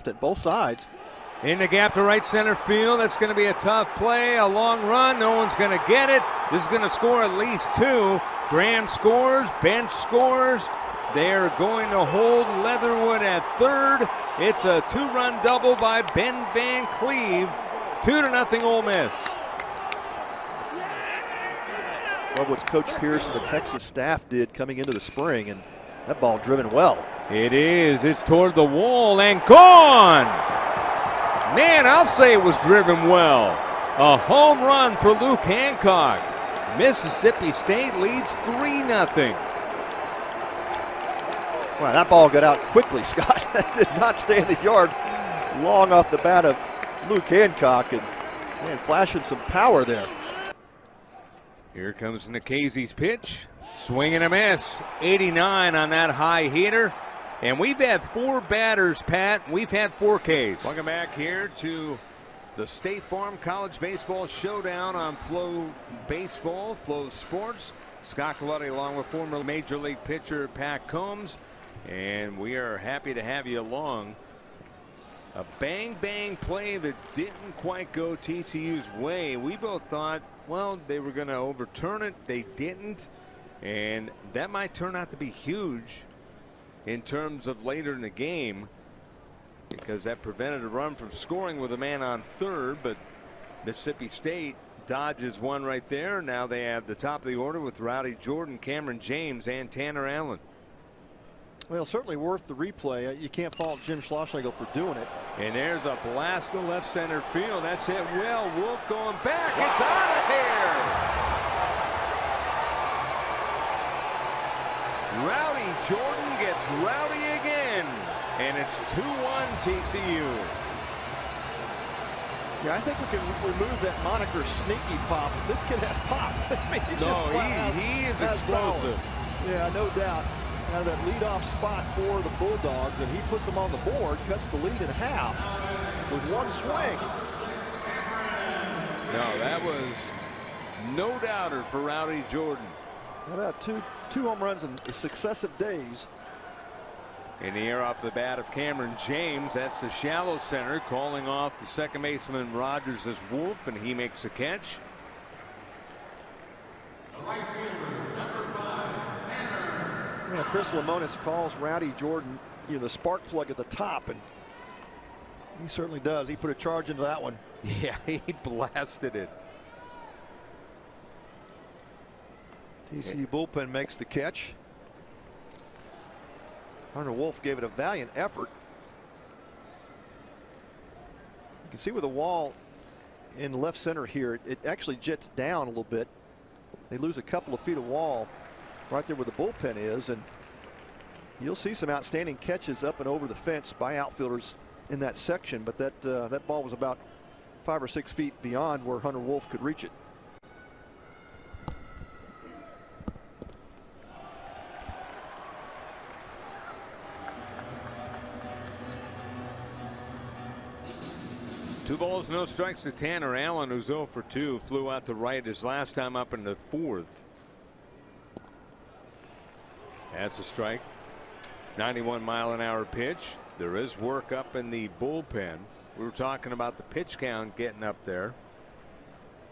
consistent, both sides. In the gap to right center field. That's going to be a tough play, a long run. No one's going to get it. This is going to score at least 2. Graham scores, bench scores. They're going to hold Leatherwood at third. It's a 2-run double by Ben Van Cleve. 2-0 Ole Miss. Love what Coach Pierce and the Texas staff did coming into the spring, and that ball driven well. It is. It's toward the wall and gone. Man, I'll say it was driven well. A home run for Luke Hancock. Mississippi State leads 3-0. Wow, that ball got out quickly, Scott. That did not stay in the yard long off the bat of Luke Hancock, and man, flashing some power there. Here comes Nikhazy's pitch. Swing and a miss. 89 on that high hitter. And we've had 4 batters, Pat. We've had 4 Ks. Welcome back here to the State Farm College Baseball Showdown on Flow Baseball, Flow Sports. Scott Galetti along with former Major League pitcher Pat Combs. And we are happy to have you along. A bang play that didn't quite go TCU's way. We both thought, well, they were going to overturn it. They didn't. And that might turn out to be huge in terms of later in the game, because that prevented a run from scoring with a man on third. But Mississippi State dodges one right there. Now they have the top of the order with Rowdy Jordan, Cameron James, and Tanner Allen. Well, certainly worth the replay. You can't fault Jim Schlossnagel for doing it. And there's a blast to left center field. That's hit well. Wolf going back. It's out of here. Rowdy Jordan gets rowdy again. And it's 2-1 TCU. Yeah, I think we can remove that moniker sneaky pop. This kid has pop. I mean, he is explosive. Power. Yeah, no doubt. Out of that leadoff spot for the Bulldogs, and he puts them on the board, cuts the lead in half with one swing. No, that was no doubter for Rowdy Jordan. How about two home runs in successive days? In the air off the bat of Cameron James. That's the shallow center, calling off the second baseman Rogers as Wolf, and he makes a catch. Yeah, Chris Lemonis calls Rowdy Jordan, the spark plug at the top, and he certainly does. He put a charge into that one. Yeah, he blasted it. TCU bullpen makes the catch. Hunter Wolf gave it a valiant effort. You can see with the wall in left center here, it actually jets down a little bit. They lose a couple of feet of wall right there where the bullpen is, and you'll see some outstanding catches up and over the fence by outfielders in that section, but that ball was about 5 or 6 feet beyond where Hunter Wolf could reach it. Two balls, no strikes to Tanner Allen, who's 0 for 2. Flew out to right his last time up in the 4th. That's a strike. 91-mile-an-hour pitch. There is work up in the bullpen. We were talking about the pitch count getting up there.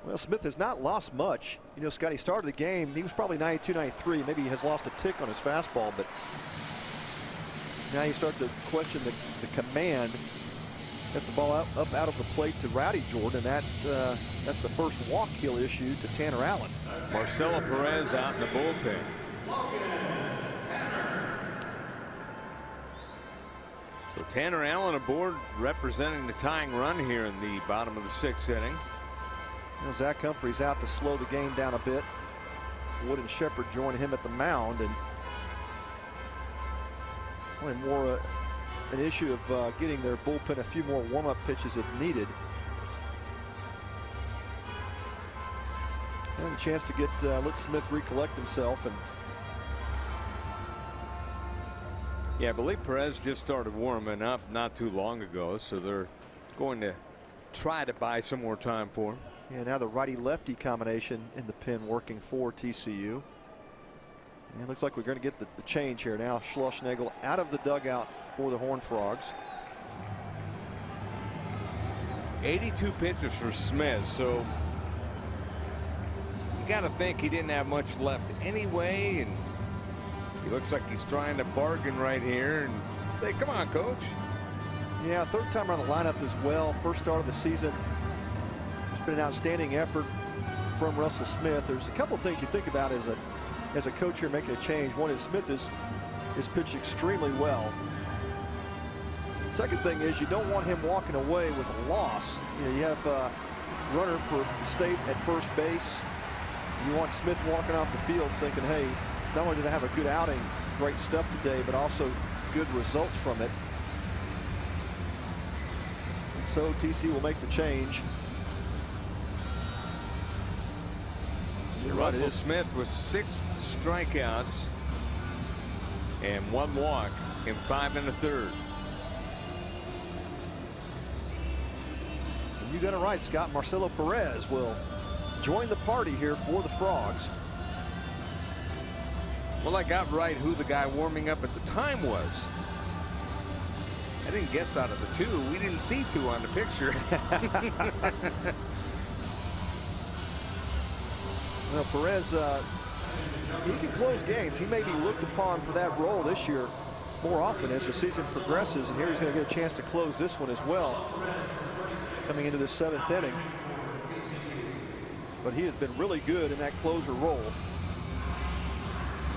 Well, Smith has not lost much. Scotty started the game. He was probably 92, 93. Maybe he has lost a tick on his fastball, but now you start to question the command. Got the ball up out of the plate to Rowdy Jordan, and that's the first walk he'll issue to Tanner Allen. Marcelo Perez out in the bullpen. So Tanner Allen aboard, representing the tying run here in the bottom of the 6th inning. Zach Humphreys out to slow the game down a bit. Wood and Shepard join him at the mound, and probably more an issue of getting their bullpen a few more warm-up pitches if needed. And a chance to let Smith recollect himself. And yeah, I believe Perez just started warming up not too long ago, so they're going to try to buy some more time for him. Yeah, now the righty-lefty combination in the pen working for TCU. And it looks like we're going to get the change here now. Schlossnagel out of the dugout for the Horned Frogs. 82 pitches for Smith, so you got to think he didn't have much left anyway, and he looks like he's trying to bargain right here and say, come on, coach. Yeah, third time around the lineup as well. First start of the season. It's been an outstanding effort from Russell Smith. There's a couple things you think about as a coach here making a change. One is Smith is pitched extremely well. Second thing is you don't want him walking away with a loss. You have a runner for State at first base. You want Smith walking off the field thinking, hey, not only did I have a good outing, great stuff today, but also good results from it. And so TCU will make the change. Russell Smith with 6 strikeouts and 1 walk in 5 1/3. You got it right, Scott. Marcelo Perez will join the party here for the Frogs. Well, I got right who the guy warming up at the time was. I didn't guess out of the 2. We didn't see 2 on the picture. Well, Perez, he can close games. He may be looked upon for that role this year more often as the season progresses, and here he's going to get a chance to close this one as well, coming into the 7th inning. But he has been really good in that closer role.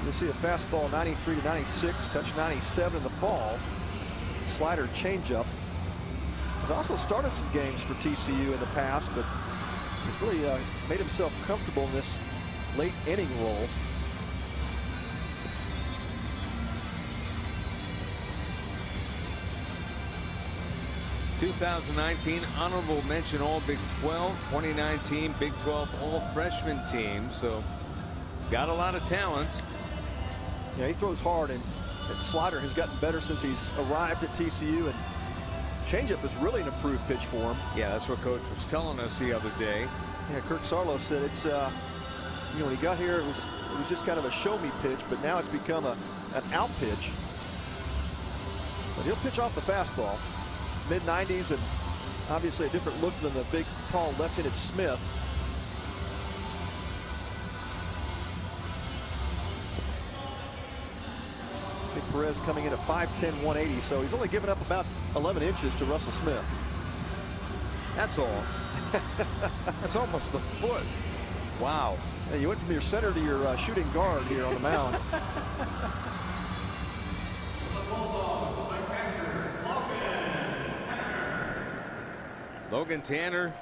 You'll see a fastball 93 to 96, touch 97 in the fall. Slider changeup. He's also started some games for TCU in the past, but he's really made himself comfortable in this late inning role. '19 honorable mention All Big 12, 2019 Big 12 All Freshman team. So got a lot of talent. Yeah, he throws hard, and slider has gotten better since he's arrived at TCU, and changeup is really an improved pitch for him. Yeah, that's what coach was telling us the other day. Yeah, Kirk Sarlo said it's when he got here it was just kind of a show me pitch, but now it's become an out pitch. But he'll pitch off the fastball, mid-90s, and obviously a different look than the big, tall left-handed Smith. Perez coming in at 5'10", 180, so he's only given up about 11 inches to Russell Smith. That's all. That's almost a foot. Wow. Hey, you went from your center to your shooting guard here on the mound. Logan Tanner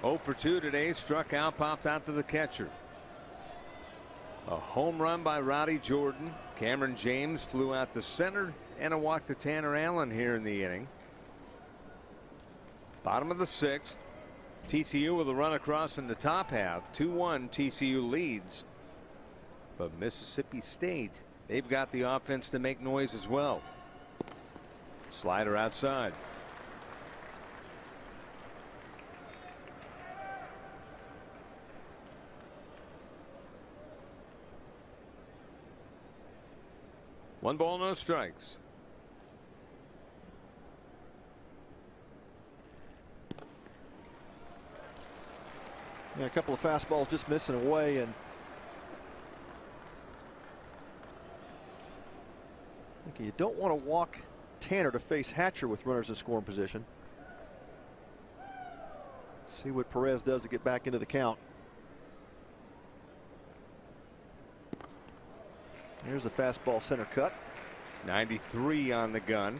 0 for 2 today, struck out, popped out to the catcher. A home run by Roddy Jordan. Cameron James flew out to center, and a walk to Tanner Allen here in the inning. Bottom of the 6th. TCU with a run across in the top half. 2-1 TCU leads. But Mississippi State, they've got the offense to make noise as well. Slider outside. One ball, no strikes. Yeah, a couple of fastballs just missing away, and you don't want to walk Tanner to face Hatcher with runners in scoring position. See what Perez does to get back into the count. Here's the fastball center cut. 93 on the gun.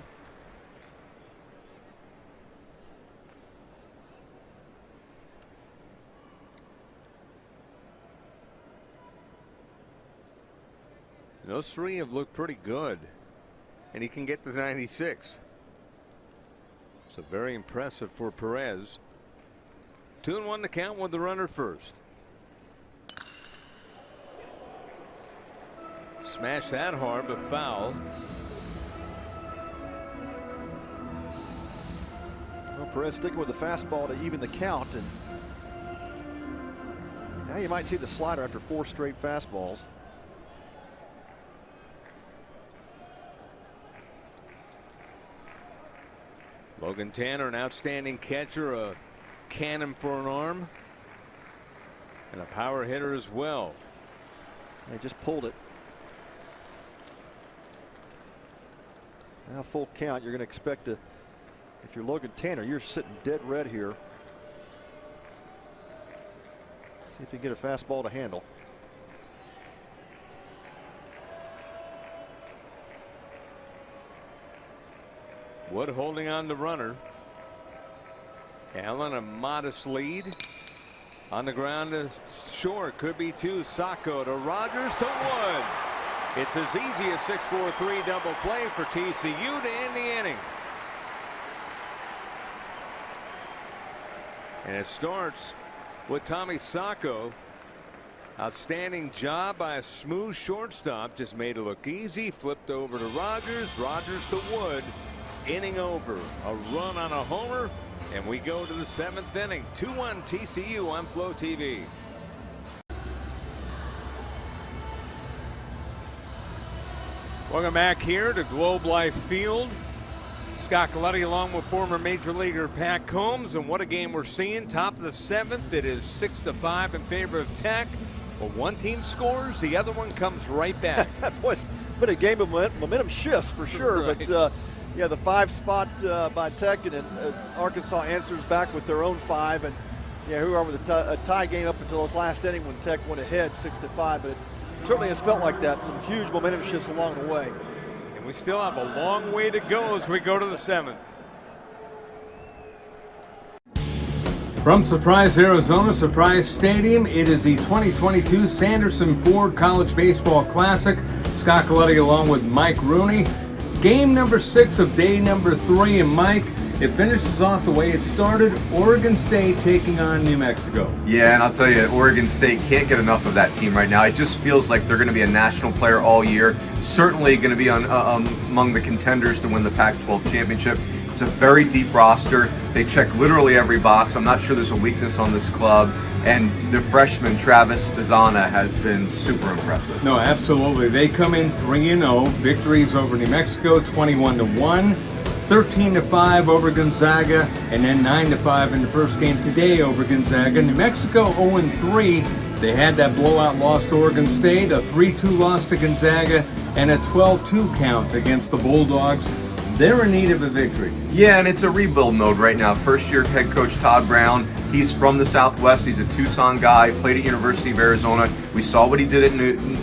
Those 3 have looked pretty good, and he can get to 96. So very impressive for Perez. 2-1 to count with the runner first. Smash that hard, but foul. Well, Perez sticking with the fastball to even the count, and now you might see the slider after 4 straight fastballs. Logan Tanner, an outstanding catcher, a cannon for an arm, and a power hitter as well. They just pulled it. Now full count. You're going to expect to, if you're Logan Tanner, you're sitting dead red here. See if you can get a fastball to handle. Wood holding on the runner. Allen a modest lead. On the ground to short, could be two. Sacco to Rogers to Wood. It's as easy as 6-4-3 double play for TCU to end the inning. And it starts with Tommy Sacco. Outstanding job by a smooth shortstop. Just made it look easy. Flipped over to Rogers. Rogers to Wood. Inning over. A run on a homer. And we go to the 7th inning. 2-1 TCU on Flow TV. Welcome back here to Globe Life Field. Scott Galetti along with former Major Leaguer Pat Combs. And what a game we're seeing. Top of the 7th. It is 6-5 in favor of Tech. But one team scores, the other one comes right back. Boy, been a game of momentum shifts for sure. Right. But yeah, the 5 spot by Tech, and then Arkansas answers back with their own 5. And yeah, whoever a tie game up until this last inning when Tech went ahead 6-5. But it certainly has felt like that. Some huge momentum shifts along the way. And we still have a long way to go as we go to the 7th. From Surprise, Arizona, Surprise Stadium, it is the 2022 Sanderson Ford College Baseball Classic. Scott Galetti along with Mike Rooney. Game number 6 of day number 3. And Mike, it finishes off the way it started. Oregon State taking on New Mexico. Yeah, and I'll tell you, Oregon State can't get enough of that team right now. It just feels like they're going to be a national player all year. Certainly going to be among the contenders to win the Pac-12 championship. It's a very deep roster. They check literally every box. I'm not sure there's a weakness on this club. And the freshman, Travis Spizana, has been super impressive. No, absolutely. They come in 3-0. Victories over New Mexico, 21-1. 13-5 over Gonzaga, and then 9-5 in the first game today over Gonzaga. New Mexico 0-3. They had that blowout loss to Oregon State, a 3-2 loss to Gonzaga, and a 12-2 count against the Bulldogs. They're in need of a victory. Yeah, and it's a rebuild mode right now. First-year head coach Todd Brown. He's from the Southwest. He's a Tucson guy. Played at University of Arizona. We saw what he did at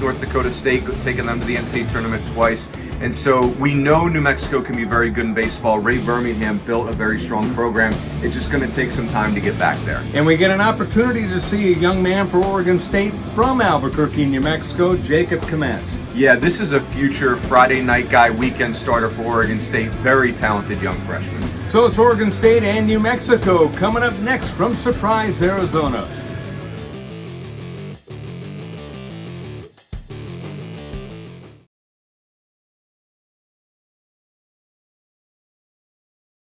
North Dakota State, taking them to the NCAA tournament twice. And so we know New Mexico can be very good in baseball. Ray Birmingham built a very strong program. It's just going to take some time to get back there. And we get an opportunity to see a young man for Oregon State from Albuquerque, New Mexico, Jacob Kamatz. Yeah, this is a future Friday night guy, weekend starter for Oregon State. Very talented young freshman. So it's Oregon State and New Mexico coming up next from Surprise, Arizona.